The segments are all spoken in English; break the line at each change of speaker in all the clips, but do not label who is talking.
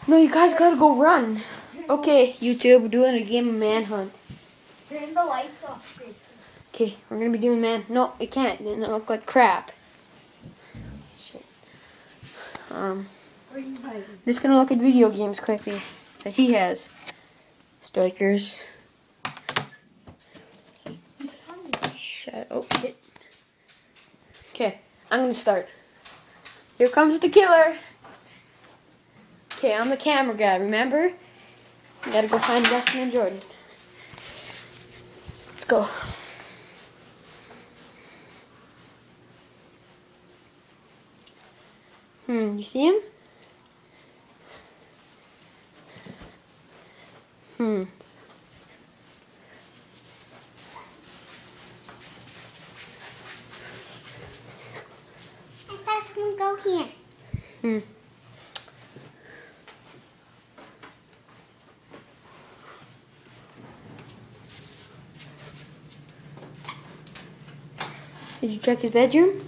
No, you guys gotta go run. Okay, YouTube, we're doing a game of manhunt.
Turn the lights off, Grace.
Okay, we're gonna be doing No, it can't. It look like crap. Shit. I'm just gonna look at video games quickly that he has. Strikers. Shut. Oh shit. Okay, I'm gonna start. Here comes the killer. Okay, I'm the camera guy. Remember? You gotta go find Justin and Jordan. Let's go. You see him?
I thought someone go here.
Did you check his bedroom?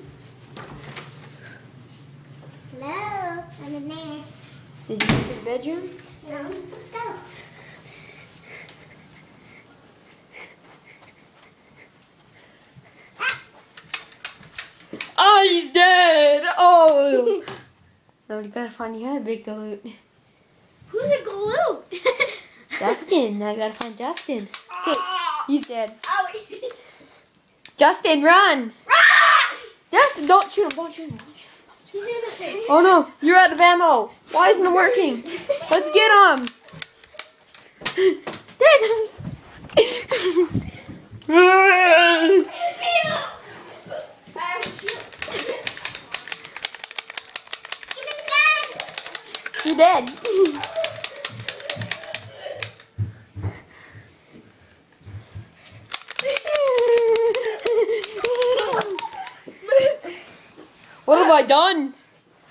Hello, I'm in there.
Did you check his bedroom?
No, let's go.
Oh, he's dead! Oh! No, you gotta find the other big galoot.
Who's a galoot?
Justin, now you gotta find Justin. Okay, he's dead.
Owie.
Justin, run! Justin, don't shoot him, don't shoot him.
He's innocent.
Oh no, you're out of ammo. Why isn't it working? Let's get him. You're dead. What have I done?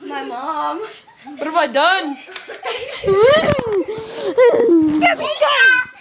My mom.
What have I done?
Get me down!